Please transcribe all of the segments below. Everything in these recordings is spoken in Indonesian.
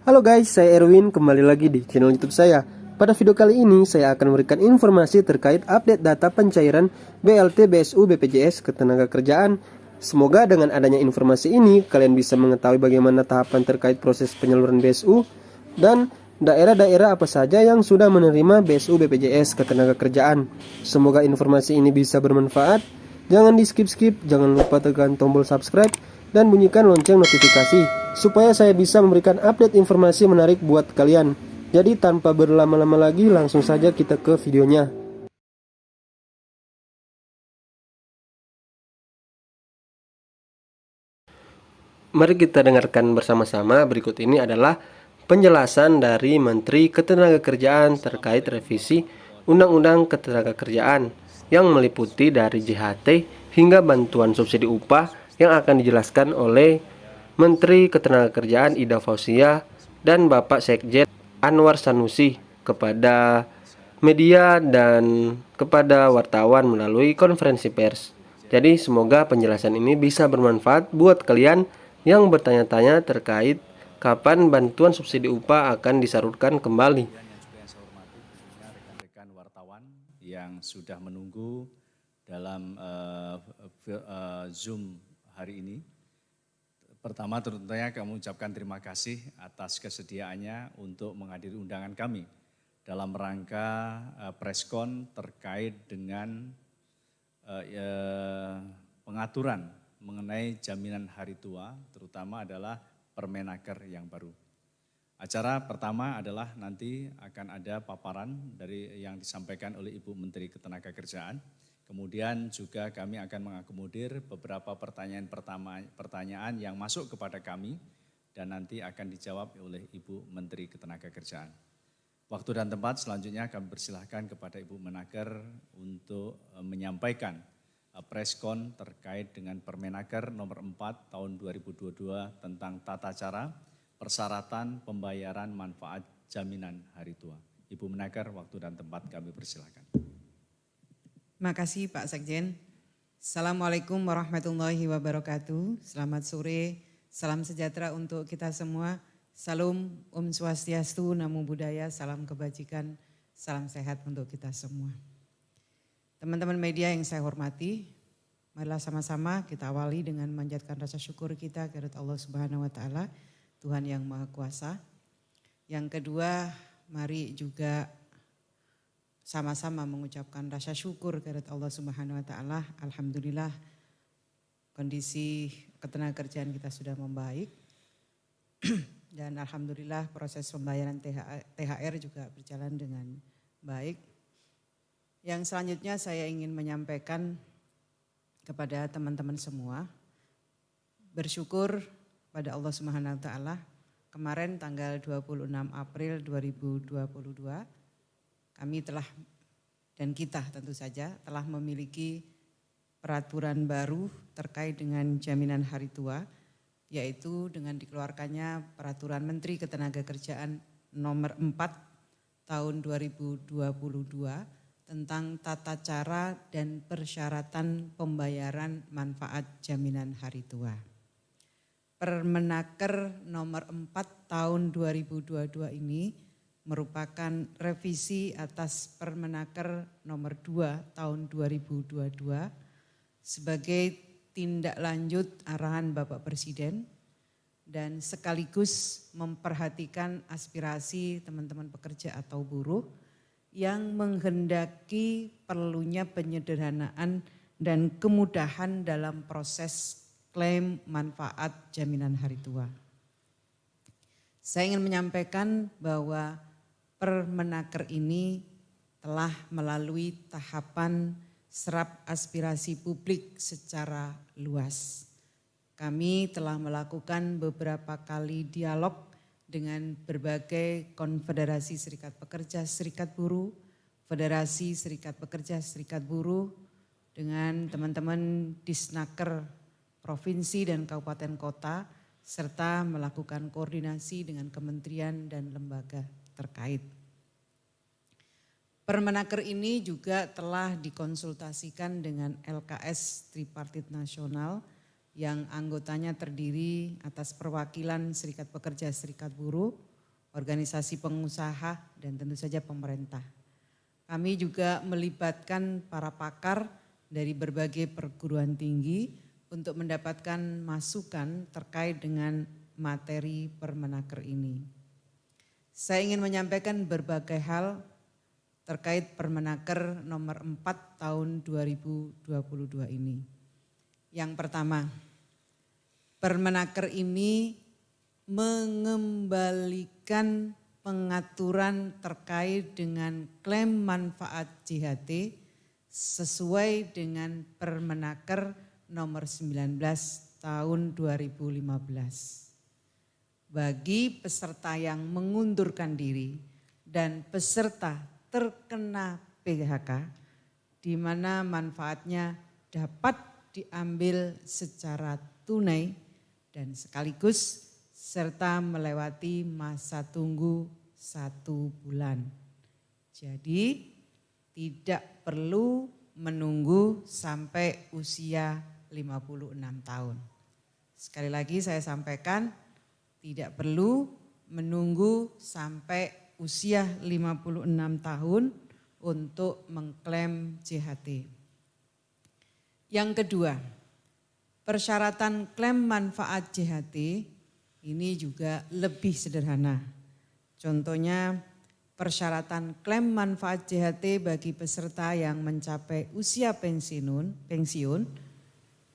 Halo guys, saya Erwin, kembali lagi di channel YouTube saya. Pada video kali ini, saya akan memberikan informasi terkait update data pencairan BLT BSU BPJS Ketenagakerjaan. Semoga dengan adanya informasi ini, kalian bisa mengetahui bagaimana tahapan terkait proses penyaluran BSU dan daerah-daerah apa saja yang sudah menerima BSU BPJS Ketenagakerjaan. Semoga informasi ini bisa bermanfaat. Jangan di skip-skip, jangan lupa tekan tombol subscribe dan bunyikan lonceng notifikasi supaya saya bisa memberikan update informasi menarik buat kalian. Jadi tanpa berlama-lama lagi, langsung saja kita ke videonya. Mari kita dengarkan bersama-sama. Berikut ini adalah penjelasan dari Menteri Ketenagakerjaan terkait revisi Undang-Undang Ketenagakerjaan yang meliputi dari JHT hingga bantuan subsidi upah yang akan dijelaskan oleh Menteri Ketenagakerjaan Ida Fauzia dan Bapak Sekjen Anwar Sanusi kepada media dan kepada wartawan melalui konferensi pers. Jadi semoga penjelasan ini bisa bermanfaat buat kalian yang bertanya-tanya terkait kapan bantuan subsidi upah akan disalurkan kembali. Yang saya hormati tentunya rekan-rekan wartawan yang sudah menunggu dalam Zoom hari ini. Pertama tentunya kami ucapkan terima kasih atas kesediaannya untuk menghadiri undangan kami dalam rangka preskon terkait dengan pengaturan mengenai jaminan hari tua, terutama adalah Permenaker yang baru. Acara pertama adalah nanti akan ada paparan dari yang disampaikan oleh Ibu Menteri Ketenagakerjaan. Kemudian juga kami akan mengakomodir beberapa pertanyaan yang masuk kepada kami dan nanti akan dijawab oleh Ibu Menteri Ketenagakerjaan. Waktu dan tempat selanjutnya kami persilahkan kepada Ibu Menaker untuk menyampaikan preskon terkait dengan Permenaker nomor 4 tahun 2022 tentang tata cara persyaratan pembayaran manfaat jaminan hari tua. Ibu Menaker, waktu dan tempat kami persilahkan. Terima kasih Pak Sekjen. Assalamualaikum warahmatullahi wabarakatuh. Selamat sore, salam sejahtera untuk kita semua. Salam Om Swastiastu, Namo Buddhaya, salam kebajikan, salam sehat untuk kita semua. Teman-teman media yang saya hormati, marilah sama-sama kita awali dengan memanjatkan rasa syukur kita kepada Allah Subhanahu wa Ta'ala, Tuhan yang Maha Kuasa. Yang kedua, mari juga sama-sama mengucapkan rasa syukur kepada Allah Subhanahu wa Ta'ala. Alhamdulillah kondisi ketenagakerjaan kita sudah membaik. Dan alhamdulillah proses pembayaran THR juga berjalan dengan baik. Yang selanjutnya saya ingin menyampaikan kepada teman-teman semua, bersyukur pada Allah Subhanahu wa Ta'ala. Kemarin tanggal 26 April 2022 kami telah dan kita tentu saja telah memiliki peraturan baru terkait dengan jaminan hari tua, yaitu dengan dikeluarkannya peraturan Menteri Ketenagakerjaan nomor 4 tahun 2022 tentang tata cara dan persyaratan pembayaran manfaat jaminan hari tua. Permenaker nomor 4 tahun 2022 ini merupakan revisi atas Permenaker nomor 2 tahun 2022 sebagai tindak lanjut arahan Bapak Presiden dan sekaligus memperhatikan aspirasi teman-teman pekerja atau buruh yang menghendaki perlunya penyederhanaan dan kemudahan dalam proses klaim manfaat jaminan hari tua. Saya ingin menyampaikan bahwa Permenaker ini telah melalui tahapan serap aspirasi publik secara luas. Kami telah melakukan beberapa kali dialog dengan berbagai konfederasi serikat pekerja, serikat buruh, federasi serikat pekerja, serikat buruh, dengan teman-teman Disnaker provinsi dan kabupaten kota, serta melakukan koordinasi dengan kementerian dan lembaga terkait. Permenaker ini juga telah dikonsultasikan dengan LKS Tripartit Nasional yang anggotanya terdiri atas perwakilan serikat pekerja, serikat buruh, organisasi pengusaha, dan tentu saja pemerintah. Kami juga melibatkan para pakar dari berbagai perguruan tinggi untuk mendapatkan masukan terkait dengan materi Permenaker ini. Saya ingin menyampaikan berbagai hal terkait Permenaker nomor 4 tahun 2022 ini. Yang pertama, Permenaker ini mengembalikan pengaturan terkait dengan klaim manfaat JHT sesuai dengan Permenaker nomor 19 tahun 2015. Bagi peserta yang mengundurkan diri dan peserta terkena PHK, di mana manfaatnya dapat diambil secara tunai dan sekaligus serta melewati masa tunggu 1 bulan. Jadi tidak perlu menunggu sampai usia 56 tahun. Sekali lagi saya sampaikan, tidak perlu menunggu sampai usia 56 tahun untuk mengklaim JHT. Yang kedua, persyaratan klaim manfaat JHT ini juga lebih sederhana. Contohnya persyaratan klaim manfaat JHT bagi peserta yang mencapai usia pensiun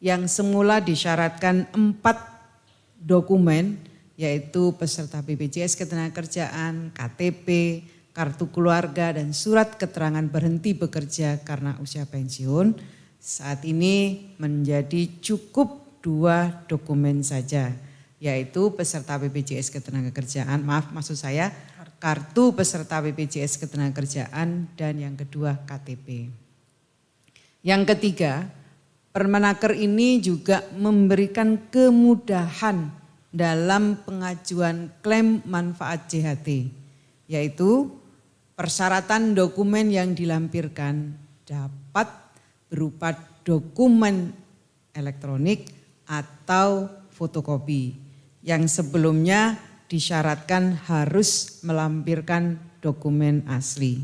yang semula disyaratkan 4 dokumen, yaitu peserta BPJS Ketenagakerjaan, KTP, kartu keluarga, dan surat keterangan berhenti bekerja karena usia pensiun, saat ini menjadi cukup 2 dokumen saja, yaitu peserta BPJS Ketenagakerjaan, kartu peserta BPJS Ketenagakerjaan, dan yang kedua KTP. Yang ketiga, Permenaker ini juga memberikan kemudahan dalam pengajuan klaim manfaat JHT, yaitu persyaratan dokumen yang dilampirkan dapat berupa dokumen elektronik atau fotokopi, yang sebelumnya disyaratkan harus melampirkan dokumen asli.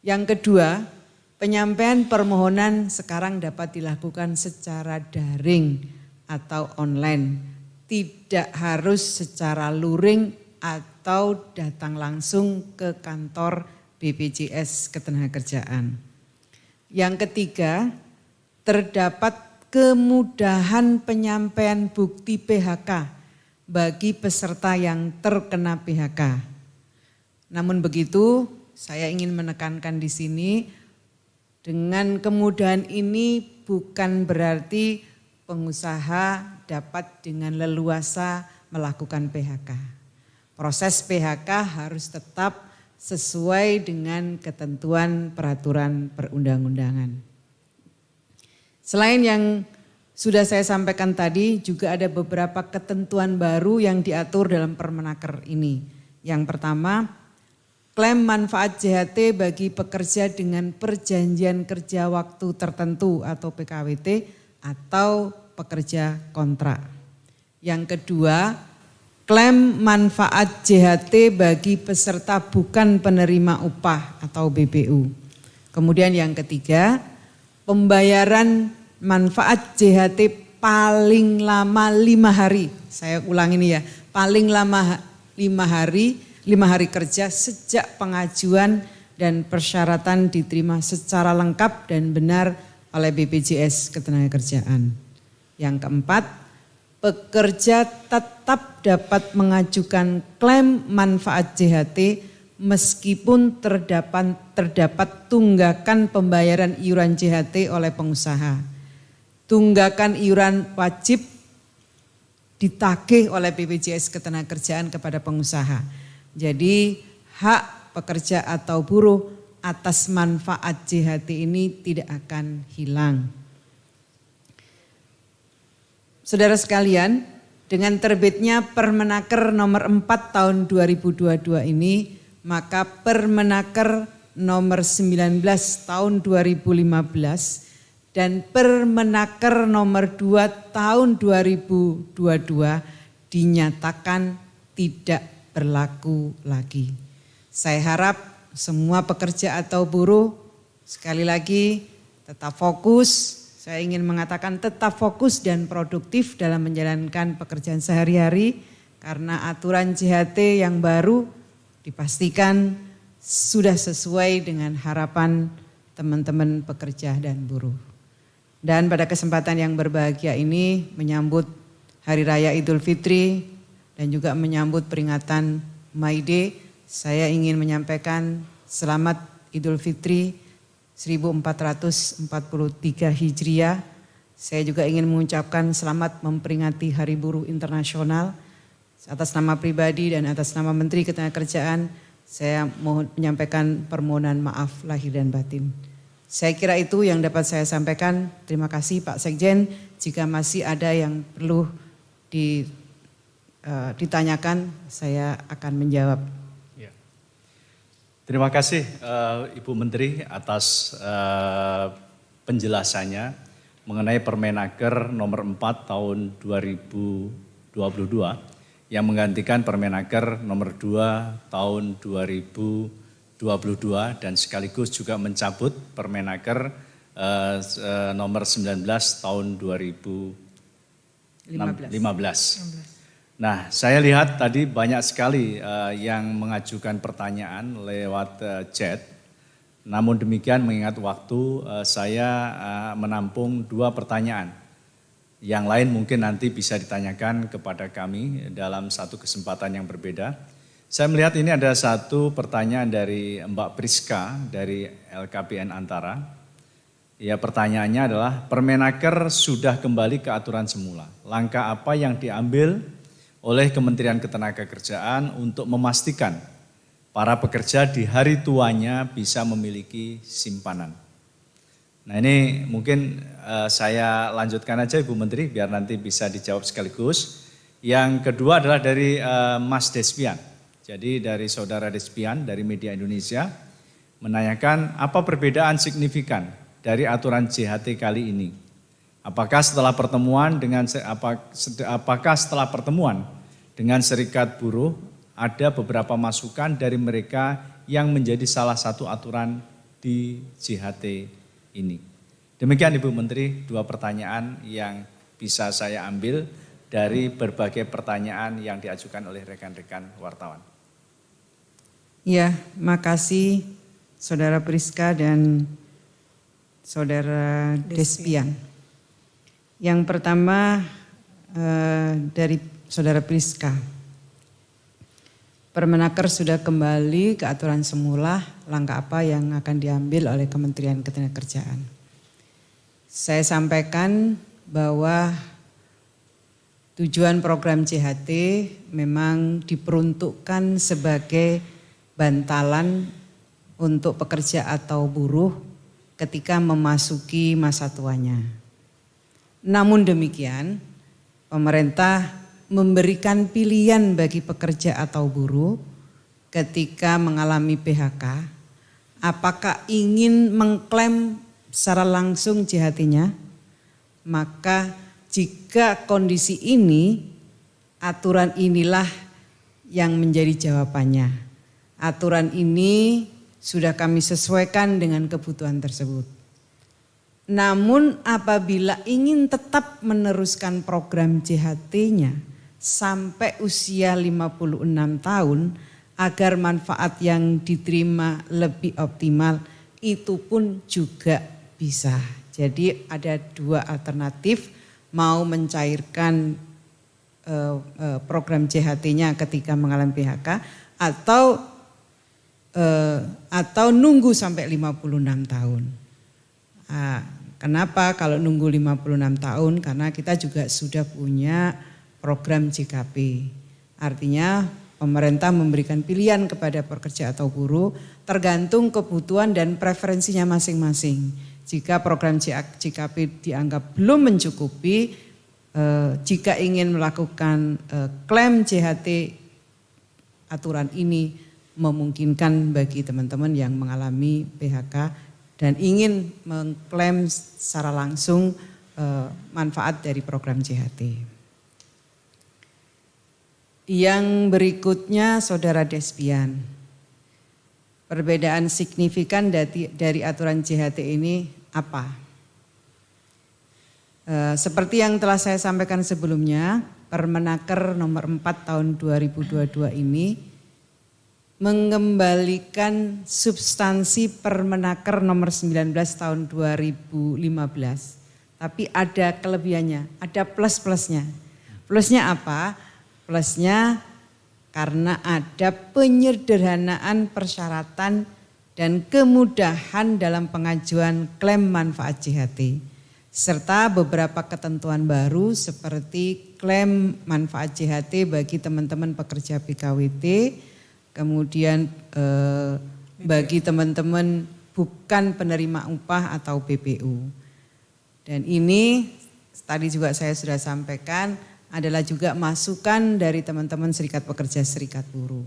Yang kedua, penyampaian permohonan sekarang dapat dilakukan secara daring atau online, tidak harus secara luring atau datang langsung ke kantor BPJS Ketenagakerjaan. Yang ketiga, terdapat kemudahan penyampaian bukti PHK bagi peserta yang terkena PHK. Namun begitu, saya ingin menekankan di sini, dengan kemudahan ini bukan berarti pengusaha dapat dengan leluasa melakukan PHK. Proses PHK harus tetap sesuai dengan ketentuan peraturan perundang-undangan. Selain yang sudah saya sampaikan tadi, juga ada beberapa ketentuan baru yang diatur dalam Permenaker ini. Yang pertama, klaim manfaat JHT bagi pekerja dengan perjanjian kerja waktu tertentu atau PKWT atau pekerja kontrak. Yang kedua, klaim manfaat JHT bagi peserta bukan penerima upah atau BPU. Kemudian yang ketiga, pembayaran manfaat JHT paling lama 5 hari. Saya ulang ini ya, paling lama 5 hari kerja sejak pengajuan dan persyaratan diterima secara lengkap dan benar oleh BPJS Ketenagakerjaan. Yang keempat, pekerja tetap dapat mengajukan klaim manfaat JHT meskipun terdapat tunggakan pembayaran iuran JHT oleh pengusaha. Tunggakan iuran wajib ditagih oleh BPJS Ketenagakerjaan kepada pengusaha. Jadi hak pekerja atau buruh atas manfaat JHT ini tidak akan hilang. Saudara sekalian, dengan terbitnya Permenaker nomor 4 tahun 2022 ini, maka Permenaker nomor 19 tahun 2015 dan Permenaker nomor 2 tahun 2022 dinyatakan tidak berlaku lagi. Saya harap semua pekerja atau buruh sekali lagi tetap fokus. Saya ingin mengatakan tetap fokus dan produktif dalam menjalankan pekerjaan sehari-hari karena aturan JHT yang baru dipastikan sudah sesuai dengan harapan teman-teman pekerja dan buruh. Dan pada kesempatan yang berbahagia ini menyambut Hari Raya Idul Fitri dan juga menyambut peringatan May Day, saya ingin menyampaikan selamat Idul Fitri 1443 Hijriah. Saya juga ingin mengucapkan selamat memperingati Hari Buruh Internasional. Atas nama pribadi dan atas nama Menteri Ketenagakerjaan, saya mohon menyampaikan permohonan maaf lahir dan batin. Saya kira itu yang dapat saya sampaikan. Terima kasih Pak Sekjen. Jika masih ada yang perlu ditanyakan, saya akan menjawab. Terima kasih Ibu Menteri atas penjelasannya mengenai Permenaker nomor 4 tahun 2022 yang menggantikan Permenaker nomor 2 tahun 2022 dan sekaligus juga mencabut Permenaker nomor 19 tahun 2015. Nah, saya lihat tadi banyak sekali yang mengajukan pertanyaan lewat chat. Namun demikian mengingat waktu, saya menampung 2 pertanyaan. Yang lain mungkin nanti bisa ditanyakan kepada kami dalam satu kesempatan yang berbeda. Saya melihat ini ada satu pertanyaan dari Mbak Priska dari LKPN Antara. Ya, pertanyaannya adalah Permenaker sudah kembali ke aturan semula. Langkah apa yang diambil oleh Kementerian Ketenagakerjaan untuk memastikan para pekerja di hari tuanya bisa memiliki simpanan. Nah, ini mungkin saya lanjutkan aja Ibu Menteri biar nanti bisa dijawab sekaligus. Yang kedua adalah dari Mas Despian. Jadi dari Saudara Despian dari Media Indonesia menanyakan apa perbedaan signifikan dari aturan JHT kali ini. Apakah setelah pertemuan dengan serikat buruh ada beberapa masukan dari mereka yang menjadi salah satu aturan di JHT ini. Demikian Ibu Menteri, 2 pertanyaan yang bisa saya ambil dari berbagai pertanyaan yang diajukan oleh rekan-rekan wartawan. Ya, makasih Saudara Priska dan Saudara Despian. Yang pertama dari Saudara Priska. Permenaker sudah kembali ke aturan semula, langkah apa yang akan diambil oleh Kementerian Ketenagakerjaan. Saya sampaikan bahwa tujuan program JHT memang diperuntukkan sebagai bantalan untuk pekerja atau buruh ketika memasuki masa tuanya. Namun demikian, pemerintah memberikan pilihan bagi pekerja atau buruh ketika mengalami PHK, apakah ingin mengklaim secara langsung JHT-nya, maka jika kondisi ini, aturan inilah yang menjadi jawabannya. Aturan ini sudah kami sesuaikan dengan kebutuhan tersebut. Namun apabila ingin tetap meneruskan program JHT-nya sampai usia 56 tahun agar manfaat yang diterima lebih optimal, itu pun juga bisa. Jadi ada 2 alternatif, mau mencairkan program JHT-nya ketika mengalami PHK atau nunggu sampai 56 tahun. Kenapa kalau nunggu 56 tahun? Karena kita juga sudah punya program JKP. Artinya pemerintah memberikan pilihan kepada pekerja atau buruh tergantung kebutuhan dan preferensinya masing-masing. Jika program JKP dianggap belum mencukupi, jika ingin melakukan klaim JHT, aturan ini memungkinkan bagi teman-teman yang mengalami PHK dan ingin mengklaim secara langsung manfaat dari program JHT. Yang berikutnya Saudara Despian. Perbedaan signifikan dari aturan JHT ini apa? Seperti yang telah saya sampaikan sebelumnya, Permenaker nomor 4 tahun 2022 ini mengembalikan substansi Permenaker nomor 19 tahun 2015. Tapi ada kelebihannya, ada plus-plusnya. Plusnya apa? Plusnya karena ada penyederhanaan persyaratan dan kemudahan dalam pengajuan klaim manfaat JHT. Serta beberapa ketentuan baru seperti klaim manfaat JHT bagi teman-teman pekerja BKWT, kemudian bagi teman-teman bukan penerima upah atau BPU. Dan ini tadi juga saya sudah sampaikan adalah juga masukan dari teman-teman serikat pekerja serikat buruh.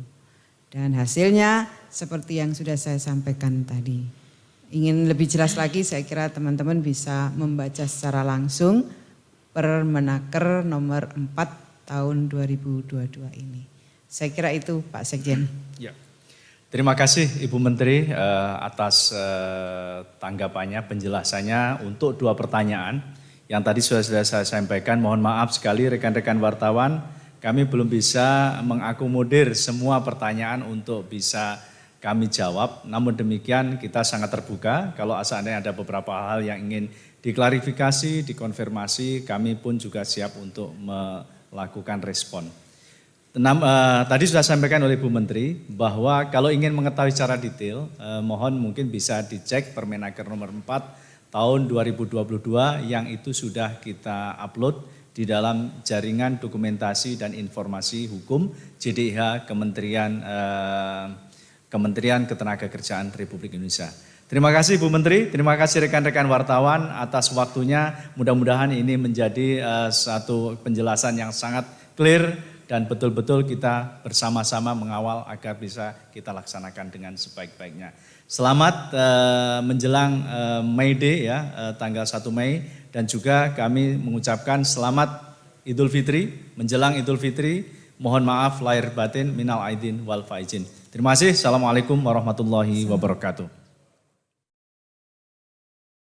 Dan hasilnya seperti yang sudah saya sampaikan tadi. Ingin lebih jelas lagi saya kira teman-teman bisa membaca secara langsung Permenaker nomor 4 tahun 2022 ini. Saya kira itu Pak Sekjen. Ya. Terima kasih Ibu Menteri atas tanggapannya, penjelasannya untuk 2 pertanyaan. Yang tadi sudah saya sampaikan, mohon maaf sekali rekan-rekan wartawan, kami belum bisa mengakomodir semua pertanyaan untuk bisa kami jawab. Namun demikian kita sangat terbuka, kalau seandainya ada beberapa hal yang ingin diklarifikasi, dikonfirmasi, kami pun juga siap untuk melakukan respon. Tadi sudah sampaikan oleh Bu Menteri bahwa kalau ingin mengetahui secara detail, mohon mungkin bisa dicek Permenaker nomor 4 tahun 2022 yang itu sudah kita upload di dalam jaringan dokumentasi dan informasi hukum JDIH Kementerian Ketenagakerjaan Republik Indonesia. Terima kasih Bu Menteri, terima kasih rekan-rekan wartawan atas waktunya. Mudah-mudahan ini menjadi satu penjelasan yang sangat clear dan betul-betul kita bersama-sama mengawal agar bisa kita laksanakan dengan sebaik-baiknya. Selamat menjelang May Day ya, tanggal 1 Mei dan juga kami mengucapkan selamat Idul Fitri, menjelang Idul Fitri, mohon maaf lahir batin minal aidin wal faizin. Terima kasih, Assalamualaikum warahmatullahi wabarakatuh.